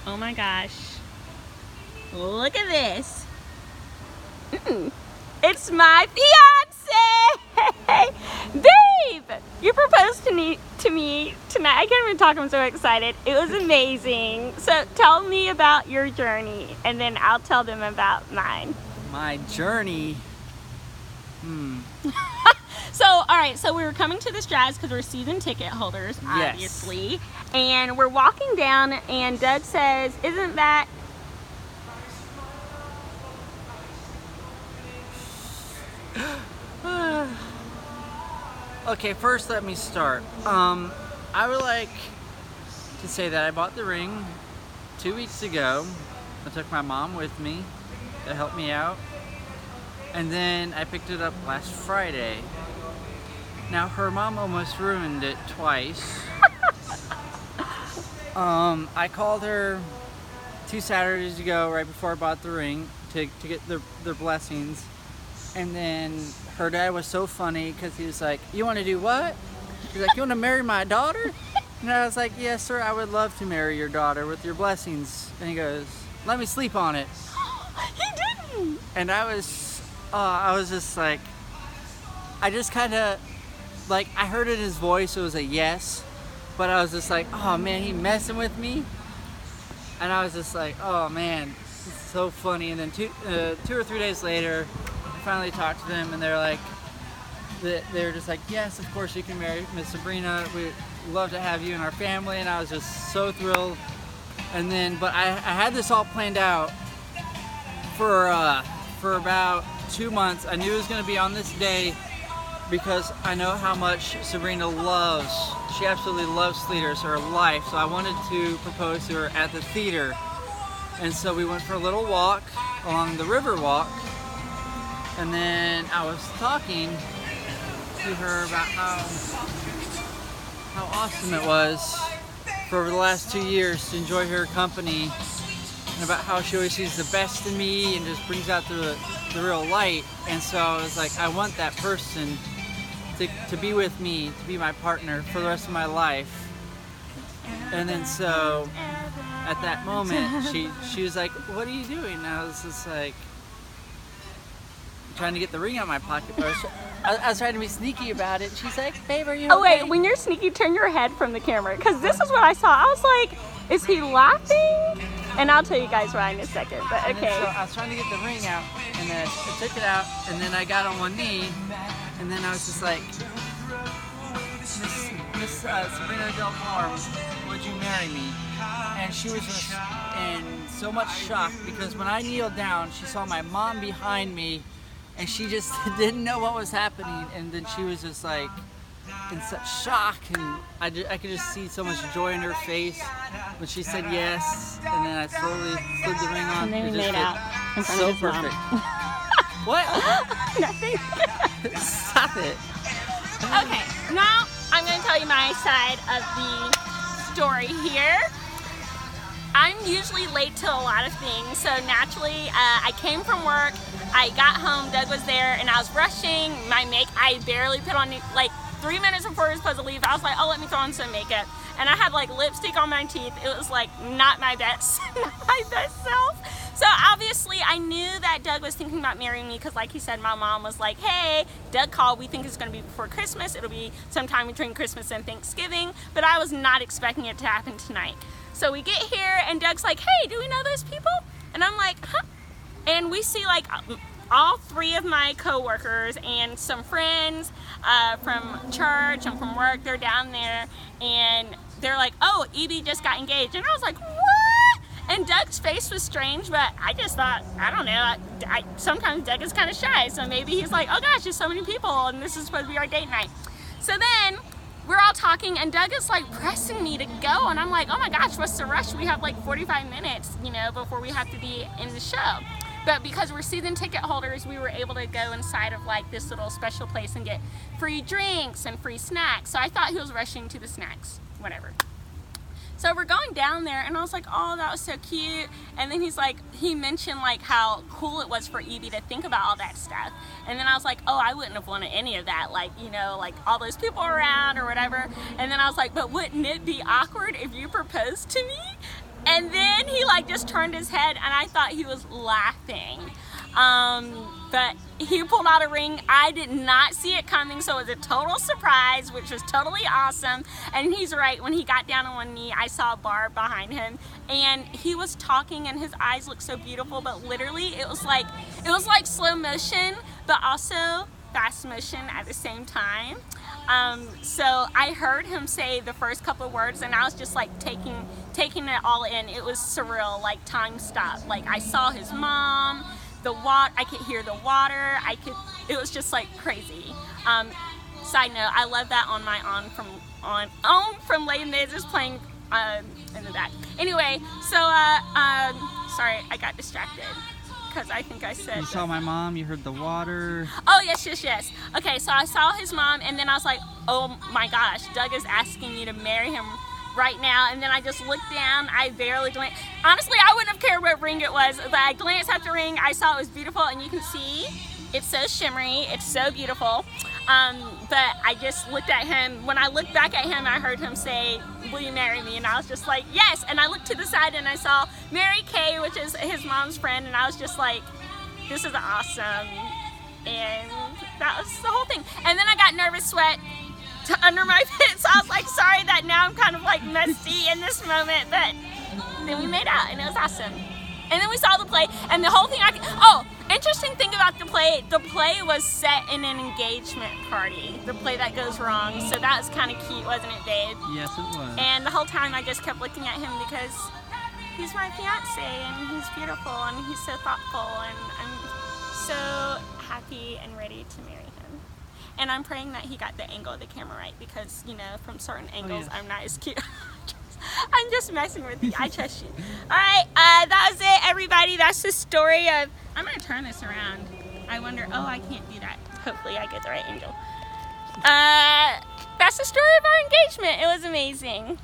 Oh my gosh. Look at this. It's my fiance! Babe! You proposed to me tonight. I can't even talk, I'm so excited. It was amazing. So tell me about your journey, and then I'll tell them about mine. My journey? So, alright, so we were coming to the Straz because we're season ticket holders, obviously. Yes. And we're walking down, and Doug says, isn't that... Okay, first let me start. I would like to say that I bought the ring 2 weeks ago. I took my mom with me to help me out. And then I picked it up last Friday. Now her mom almost ruined it twice. I called her 2 Saturdays ago right before I bought the ring to get their blessings. And then her dad was so funny because he was like, you want to do what? He's like, you want to marry my daughter? And I was like, yes sir, I would love to marry your daughter with your blessings. And he goes, let me sleep on it. He didn't! And I was just like, I just kind of, like, I heard it in his voice, it was a yes. But I was just like, oh man, he messing with me? And I was just like, oh man, it's so funny. And then 2 or 3 days later, I finally talked to them, and they're like, they were just like, yes, of course you can marry Miss Sabrina. We'd love to have you in our family. And I was just so thrilled. And then, but I had this all planned out for about 2 months. I knew it was going to be on this day because I know how much Sabrina loves. She absolutely loves theater. It's her life. So I wanted to propose to her at the theater. And so we went for a little walk along the river walk. And then I was talking to her about how awesome it was for over the last 2 years to enjoy her company, and about how she always sees the best in me and just brings out the real light. And so I was like, I want that person to be with me, to be my partner for the rest of my life. And then so at that moment she was like, what are you doing? And I was just like, trying to get the ring out of my pocket. I was trying to be sneaky about it. She's like, babe, are you okay? Oh wait, when you're sneaky, turn your head from the camera, because this is what I saw. I was like, is he laughing? And I'll tell you guys why in a second, but okay. So I was trying to get the ring out, and then I took it out, and then I got on one knee, and then I was just like, Miss Sabrina Del Mar, would you marry me? And she was just in so much shock, because when I kneeled down, she saw my mom behind me, and she just didn't know what was happening. And then she was just like in such shock, and I could just see so much joy in her face when she said yes. And then I slowly slid the ring on. And then we made out in front so of his mom. perfect. What? Nothing. Stop it. Okay, now I'm going to tell you my side of the story here. I'm usually late to a lot of things, so naturally I came from work, I got home, Doug was there, and I was rushing my I barely put on, like 3 minutes before we were supposed to leave, I was like, oh, let me throw on some makeup. And I had like lipstick on my teeth. It was like not my best, not my best self. So obviously I knew that Doug was thinking about marrying me because, like he said, my mom was like, hey, Doug called, we think it's going to be before Christmas. It'll be sometime between Christmas and Thanksgiving, but I was not expecting it to happen tonight. So we get here and Doug's like, hey, do we know those people? And I'm like, huh? And we see like all 3 of my coworkers and some friends from church and from work. They're down there and they're like, oh, Evie just got engaged. And I was like, what? And Doug's face was strange, but I just thought, I don't know, sometimes Doug is kind of shy, so maybe he's like, oh gosh, there's so many people and this is supposed to be our date night. So then we're all talking and Doug is like pressing me to go, and I'm like, oh my gosh, what's the rush? We have like 45 minutes, you know, before we have to be in the show. But because we're season ticket holders, we were able to go inside of like this little special place and get free drinks and free snacks. So I thought he was rushing to the snacks, whatever. So we're going down there and I was like, oh, that was so cute. And then he mentioned like how cool it was for Evie to think about all that stuff. And then I was like, oh, I wouldn't have wanted any of that. Like, you know, like all those people around or whatever. And then I was like, but wouldn't it be awkward if you proposed to me? And then he like just turned his head and I thought he was laughing. But he pulled out a ring. I did not see it coming, so it was a total surprise, which was totally awesome. And he's right, when he got down on one knee, I saw a bar behind him, and he was talking, and his eyes looked so beautiful. But literally, it was like slow motion, but also fast motion at the same time. So I heard him say the first couple of words, and I was just like taking it all in. It was surreal, like time stopped. Like I saw his mom. I could hear the water. It was just like crazy. Side note, I love that on my own from Les Mis is playing in the back. Anyway, so sorry, I got distracted because I think I said. You saw my mom. You heard the water. Oh yes. Okay, so I saw his mom, and then I was like, oh my gosh, Doug is asking me to marry him right now. And then I just looked down. I barely glanced. Honestly, I wouldn't have cared what ring it was, but I glanced at the ring. I saw it was beautiful, and you can see it's so shimmery. It's so beautiful. But I just looked at him. When I looked back at him, I heard him say, "Will you marry me?" And I was just like, yes. And I looked to the side and I saw Mary Kay, which is his mom's friend, and I was just like, this is awesome. And that was the whole thing. And then I got nervous sweat under my pit, so I was like, sorry that now I'm kind of like messy in this moment, but then we made out and it was awesome. And then we saw the play, and the whole thing, interesting thing about the play was set in an engagement party, the play that goes wrong, so that was kind of cute, wasn't it, babe? Yes, it was. And the whole time I just kept looking at him because he's my fiance, and he's beautiful, and he's so thoughtful, and I'm so happy and ready to marry him. And I'm praying that he got the angle of the camera right, because, you know, from certain angles, I'm not as cute. I'm just messing with you. I trust you. Alright, that was it, everybody. That's the story of... I'm going to turn this around. I wonder... Oh, I can't do that. Hopefully I get the right angle. That's the story of our engagement. It was amazing.